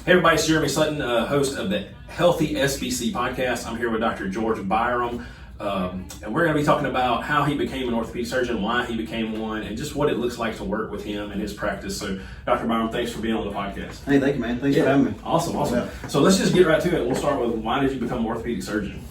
Hey everybody, it's Jeremy Sutton, host of the Healthy SBC Podcast. I'm here with Dr. George Byram, and we're going to be talking about how he became an orthopedic surgeon, why he became one, and just what it looks like to work with him and his practice. So, Dr. Byram, thanks for being on the podcast. Hey, thank you, man. Thanks for having me. Awesome. So let's just get right to it. We'll start with, why did you become an orthopedic surgeon?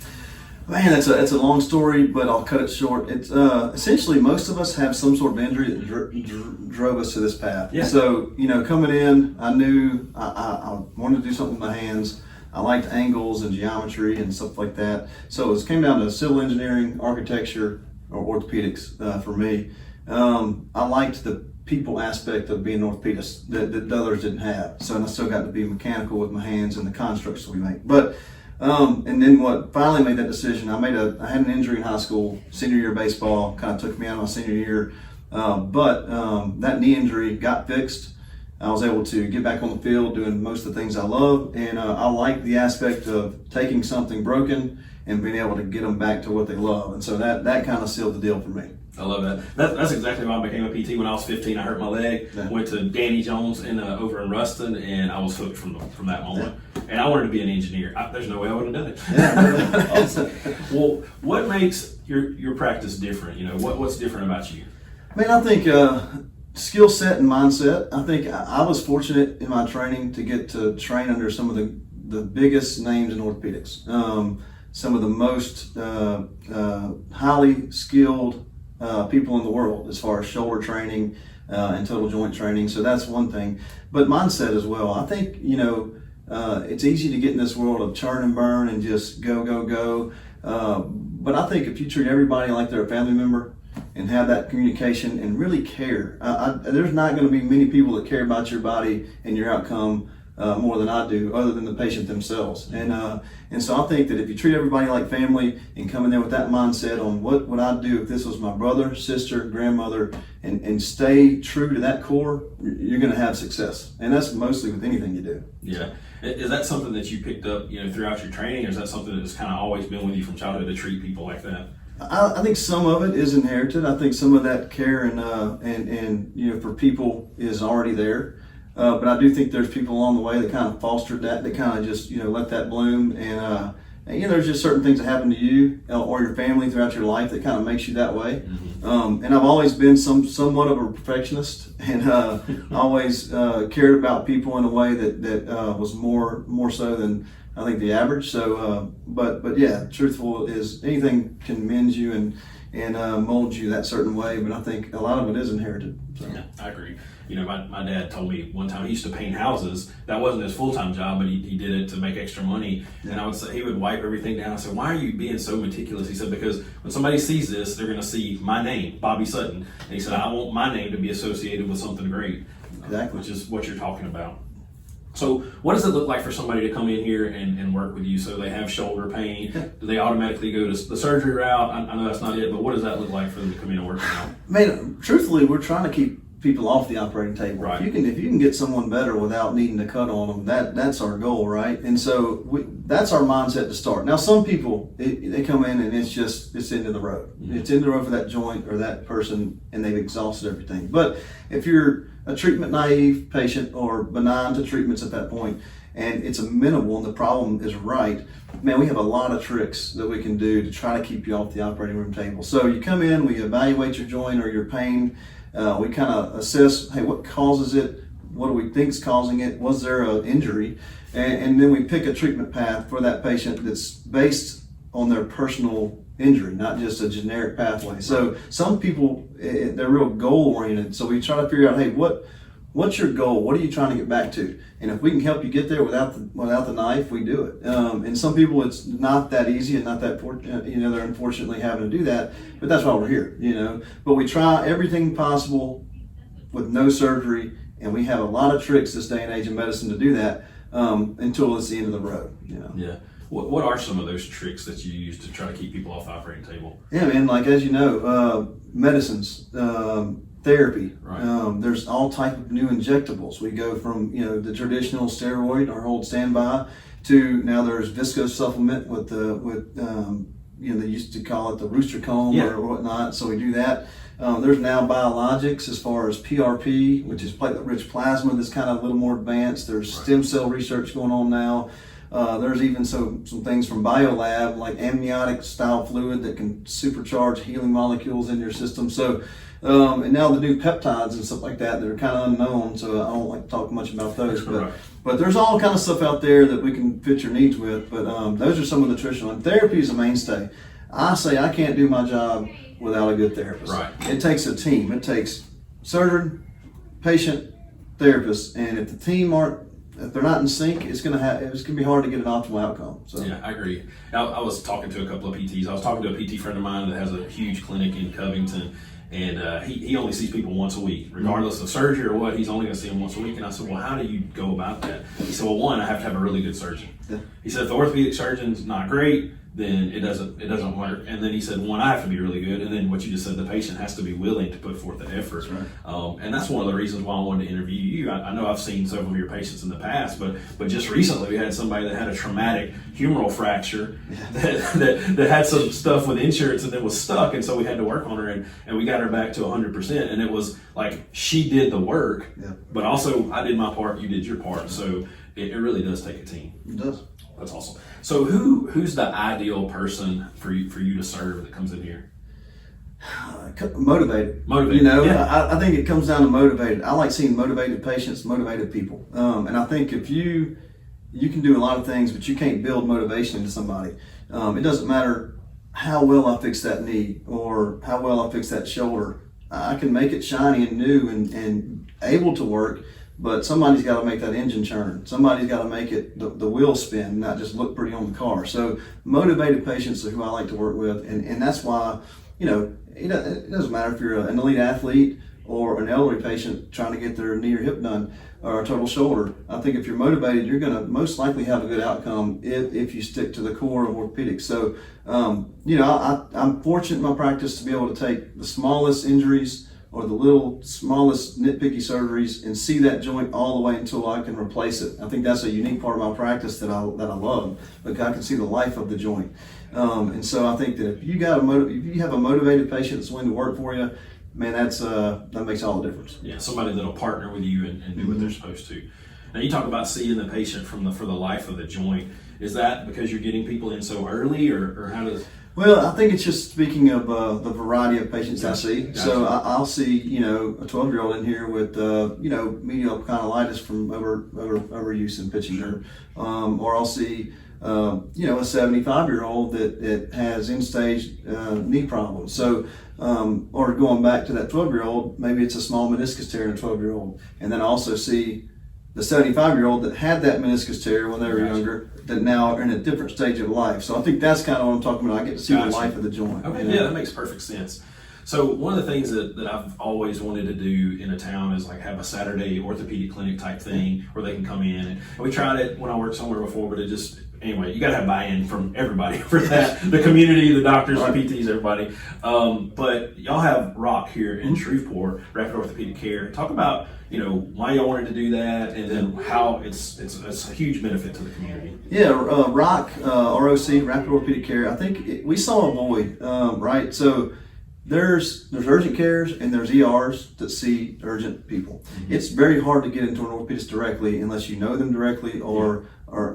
Man, it's a long story, but I'll cut it short. It's essentially most of us have some sort of injury that drove us to this path. Yeah. So, coming in, I knew I wanted to do something with my hands. I liked angles and geometry and stuff like that. So it came down to civil engineering, architecture, or orthopedics for me. I liked the people aspect of being an orthopedist that others didn't have. So I still got to be mechanical with my hands and the constructs we make. But and then what finally made that decision, I had an injury in high school, senior year of baseball, kind of took me out of my senior year. But that knee injury got fixed. I was able to get back on the field doing most of the things I love. And I like the aspect of taking something broken and being able to get them back to what they love. And so that kind of sealed the deal for me. I love that. That's exactly why I became a PT. When I was 15, I hurt my leg. Yeah. Went to Danny Jones over in Ruston, and I was hooked from that moment. Yeah. And I wanted to be an engineer. There's no way I would have done it. Yeah. Awesome. Well, what makes your practice different? What's different about you? I think skill set and mindset. I think I was fortunate in my training to get to train under some of the biggest names in orthopedics. Some of the most highly skilled people in the world as far as shoulder training and total joint training. So that's one thing. But mindset as well. I think, it's easy to get in this world of churn and burn and just go. But I think if you treat everybody like they're a family member and have that communication and really care, there's not going to be many people that care about your body and your outcome more than I do, other than the patient themselves. And so I think that if you treat everybody like family and come in there with that mindset on what would I do if this was my brother, sister, grandmother, and stay true to that core, you're going to have success. And that's mostly with anything you do. Yeah. Is that something that you picked up, throughout your training, or is that something that's kind of always been with you from childhood to treat people like that? I think some of it is inherited. I think some of that care and for people is already there. But I do think there's people along the way that kind of fostered that kind of just, let that bloom. And there's just certain things that happen to you or your family throughout your life that kind of makes you that way. Mm-hmm. And I've always been somewhat of a perfectionist and always cared about people in a way that was more so than I think the average. So, but yeah, truthful is anything can mend you and mold you that certain way. But I think a lot of it is inherited. So. Yeah, I agree. My dad told me one time he used to paint houses. That wasn't his full-time job, but he did it to make extra money. Yeah. And I would say he would wipe everything down. I said, "Why are you being so meticulous?" He said, "Because when somebody sees this, they're going to see my name, Bobby Sutton." And he said, "I want my name to be associated with something great." Exactly. Which is what you're talking about. So what does it look like for somebody to come in here and work with you? So they have shoulder pain. Yeah. Do they automatically go to the surgery route? I know that's not it, but what does that look like for them to come in and work with you? Man, truthfully, we're trying to keep people off the operating table. Right. If you can get someone better without needing to cut on them, that's our goal, right? And so that's our mindset to start. Now, some people they come in and it's into the road. Mm-hmm. It's into the road for that joint or that person, and they've exhausted everything. But if you're a treatment naive patient or benign to treatments at that point, and it's amenable and the problem is right, man, we have a lot of tricks that we can do to try to keep you off the operating room table. So you come in, we evaluate your joint or your pain. We kind of assess, hey, what causes it? What do we think is causing it? Was there an injury? And then we pick a treatment path for that patient that's based on their personal injury, not just a generic pathway. So some people, they're real goal oriented. So we try to figure out, hey, what's your goal? What are you trying to get back to? And if we can help you get there without the knife, we do it. And some people, it's not that easy and not that fortunate. They're unfortunately having to do that. But that's why we're here. But we try everything possible with no surgery, and we have a lot of tricks this day and age in medicine to do that until it's the end of the road. Yeah. What are some of those tricks that you use to try to keep people off the operating table? Yeah, man. Like as you know, medicines. Therapy. Right. There's all type of new injectables. We go from the traditional steroid or hold standby to now there's viscose supplement with they used to call it the rooster comb or whatnot. So we do that. There's now biologics as far as PRP, which is platelet-rich plasma that's kind of a little more advanced. There's stem cell research going on now. There's even some things from BioLab, like amniotic style fluid that can supercharge healing molecules in your system. So, and now the new peptides and stuff like that are kind of unknown, so I don't like to talk much about those. But there's all kind of stuff out there that we can fit your needs with. But those are some of the traditional. And therapy is a mainstay. I say I can't do my job without a good therapist. Right. It takes a team. It takes surgeon, patient, therapist, and if the team if they're not in sync, it's gonna be hard to get an optimal outcome. So yeah, I agree. I was talking to a couple of PTs. I was talking to a PT friend of mine that has a huge clinic in Covington, and he only sees people once a week, regardless of surgery or what. He's only going to see them once a week. And I said, well, how do you go about that? He said, well, one, I have to have a really good surgeon. Yeah. He said, if the orthopedic surgeon's not great, then it doesn't work. And then he said, one, I have to be really good, and then what you just said, the patient has to be willing to put forth the effort. That's right. And that's one of the reasons why I wanted to interview you. I know I've seen several of your patients in the past, but just recently we had somebody that had a traumatic humeral fracture that had some stuff with insurance and then was stuck, and so we had to work on her, and we got her back to 100%. And it was like she did the work, but also I did my part, you did your part. So it really does take a team. It does. That's awesome. So who's the ideal person for you to serve that comes in here? Motivated. Motivated. You know, I think it comes down to motivated. I like seeing motivated patients, motivated people. And I think if you can do a lot of things, but you can't build motivation into somebody. It doesn't matter how well I fix that knee or how well I fix that shoulder. I can make it shiny and new and able to work, but somebody's got to make that engine churn. Somebody's got to make it the wheel spin, not just look pretty on the car. So motivated patients are who I like to work with, and that's why, you know, it doesn't matter if you're an elite athlete or an elderly patient trying to get their knee or hip done or a total shoulder. I think if you're motivated, you're going to most likely have a good outcome if you stick to the core of orthopedics. So, you know, I'm fortunate in my practice to be able to take the smallest injuries or the smallest nitpicky surgeries and see that joint all the way until I can replace it. I think that's a unique part of my practice that I love, because I can see the life of the joint. And so I think that if you have a motivated patient that's willing to work for you, man, that makes all the difference. Yeah, somebody that'll partner with you and do what they're supposed to. Now you talk about seeing the patient for the life of the joint. Is that because you're getting people in so early, or how does? Well, I think it's just speaking of the variety of patients I see. Gotcha. So I'll see, you know, a 12-year-old in here with, you know, medial condylitis from overuse and pitching nerve, or I'll see, you know, a 75-year-old that has end-stage knee problems. So, or going back to that 12-year-old, maybe it's a small meniscus tear in a 12-year-old, and then I also see the 75-year-old that had that meniscus tear when they were younger, that now are in a different stage of life. So I think that's kind of what I'm talking about. I get to see the life of the joint. Okay, you know? yeah, that makes perfect sense. So one of the things that I've always wanted to do in a town is like have a Saturday orthopedic clinic type thing where they can come in. And we tried it when I worked somewhere before, but it just, anyway, you got to have buy-in from everybody for that. The community, the doctors, the PTs, everybody. But y'all have ROC here in Shreveport, Rapid Orthopedic Care. Talk about, you know, why y'all wanted to do that, and then how it's a huge benefit to the community. Yeah, ROC, ROC, Rapid Orthopedic Care. I think we saw a void, right? So there's urgent cares and there's ERs that see urgent people. Mm-hmm. It's very hard to get into an orthopedist directly unless you know them directly, or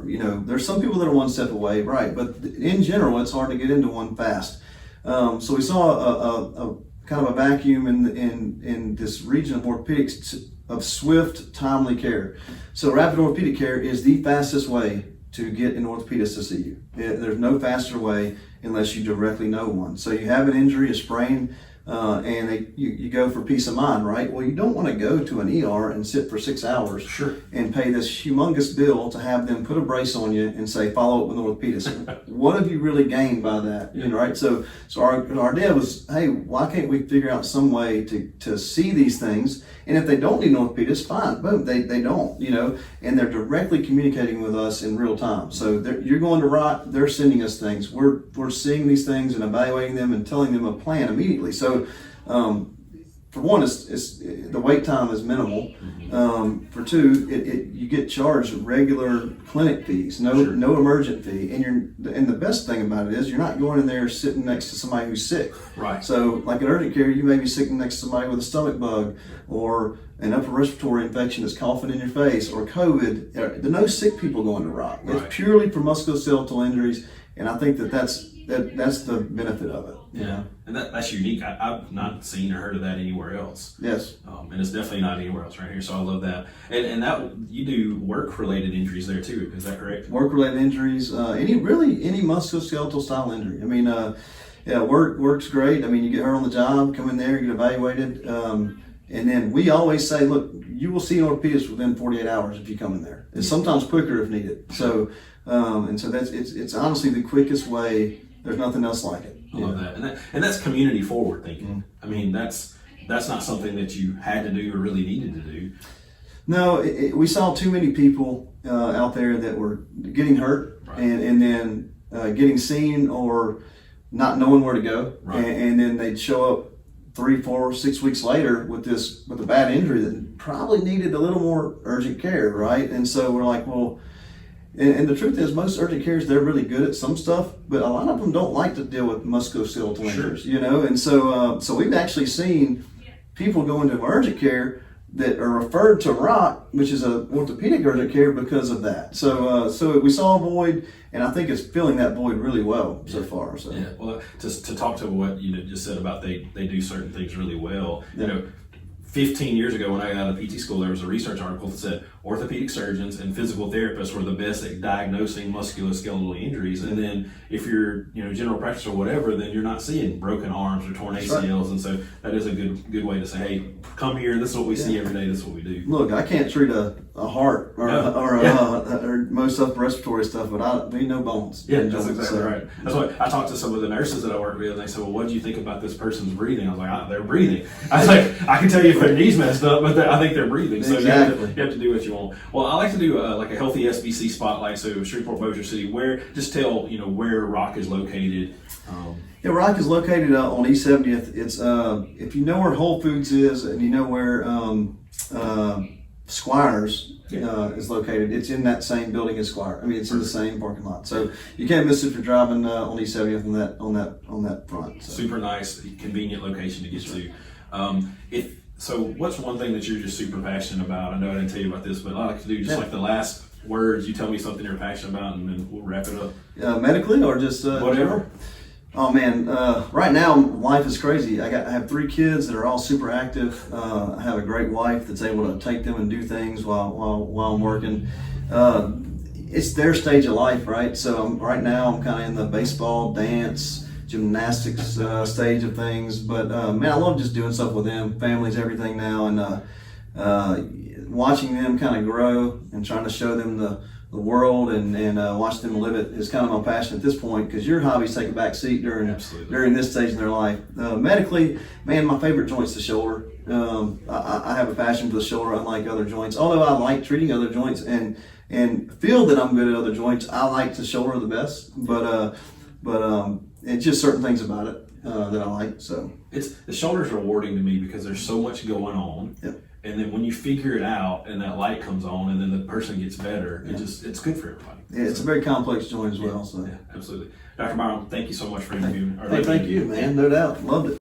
you know, there's some people that are one step away, right? But in general, it's hard to get into one fast. So we saw a kind of a vacuum in this region of orthopedics of swift, timely care. So Rapid Orthopedic Care is the fastest way to get an orthopedist to see you. There's no faster way unless you directly know one. So you have an injury, a sprain, and you go for peace of mind, right? Well, you don't want to go to an ER and sit for 6 hours and pay this humongous bill to have them put a brace on you and say, follow up with an orthopedist. What have you really gained by that? You know, right? So our idea was, hey, why can't we figure out some way to see these things? And if they don't need an orthopedist, fine, boom, they don't, you know, and they're directly communicating with us in real time. So you're going to ROC, they're sending us things. We're seeing these things and evaluating them and telling them a plan immediately. So for one, it's the wait time is minimal. For two, you get charged regular clinic fees, no emergent fee, and the best thing about it is you're not going in there sitting next to somebody who's sick. Right. So, like in urgent care, you may be sitting next to somebody with a stomach bug or an upper respiratory infection that's coughing in your face or COVID. There are no sick people going to ROC. It's purely for musculoskeletal injuries, and I think that's the benefit of it. Yeah, and that's unique. I've not seen or heard of that anywhere else. Yes. And it's definitely not anywhere else right here, so I love that. And that you do work-related injuries there too, is that correct? Work-related injuries, any musculoskeletal style injury. I mean, work's great. I mean, you get hurt on the job, come in there, get evaluated, and then we always say, look, you will see an orthopedist within 48 hours if you come in there. It's sometimes quicker if needed. So, and so it's honestly the quickest way. There's nothing else like it. I love that. And that's community forward thinking. I mean, that's not something that you had to do or really needed to do. No, we saw too many people out there that were getting hurt and then getting seen or not knowing where to go. Right. And then they'd show up 3, 4, 6 weeks later with a bad injury that probably needed a little more urgent care, right? And so we're like, well, and the truth is, most urgent cares, they're really good at some stuff, but a lot of them don't like to deal with musculoskeletal injuries, And so we've actually seen people go into urgent care that are referred to ROC, which is a orthopedic urgent care, because of that. So we saw a void, and I think it's filling that void really well so far. So yeah, well, to talk to what you just said about they do certain things really well. Yeah. 15 years ago when I got out of PT school, there was a research article that said orthopedic surgeons and physical therapists were the best at diagnosing musculoskeletal injuries. And then if you're, general practice or whatever, then you're not seeing broken arms or torn ACLs. And so that is a good way to say, hey, come here. This is what we see every day. This is what we do. Look, I can't treat a heart or most upper respiratory stuff, but we know bones. Yeah, that's exactly right. That's why I talked to some of the nurses that I work with, and they said, well, what do you think about this person's breathing? I was like, they're breathing. I was like, I can tell you if their knee's messed up, but I think they're breathing. So exactly. you have to do what you want. Well, I like to do like a Healthy SBC spotlight. So Shreveport, Bossier City, just tell where ROC is located. Yeah, ROC is located on East 70th. It's if you know where Whole Foods is and you know where Squires is located, it's in that same building as Squire. I mean, it's in the same parking lot. So you can't miss it if you're driving on East 70th on that front. So. Super nice, convenient location to get to. So what's one thing that you're just super passionate about? I know I didn't tell you about this, but I like to do just like the last words. You tell me something you're passionate about, and then we'll wrap it up. Medically or just whatever. Oh man, right now life is crazy. I have 3 kids that are all super active. I have a great wife that's able to take them and do things while I'm working. It's their stage of life, right? So right now I'm kind of in the baseball, dance, gymnastics stage of things. But man, I love just doing stuff with them. Family's everything now, and watching them kind of grow and trying to show them the world and watch them live it is kind of my passion at this point, because your hobbies take a back seat during this stage in their life. Medically, man, my favorite joint's the shoulder. I have a passion for the shoulder, unlike other joints. Although I like treating other joints and feel that I'm good at other joints, I like the shoulder the best. But it's just certain things about it that I like. So the shoulder's rewarding to me because there's so much going on. Yep. And then when you figure it out and that light comes on and then the person gets better, it's good for everybody. Yeah, it's a very complex joint as well. So yeah, absolutely. Dr. Byram, thank you so much for interviewing. Thank you, man. No doubt. Loved it.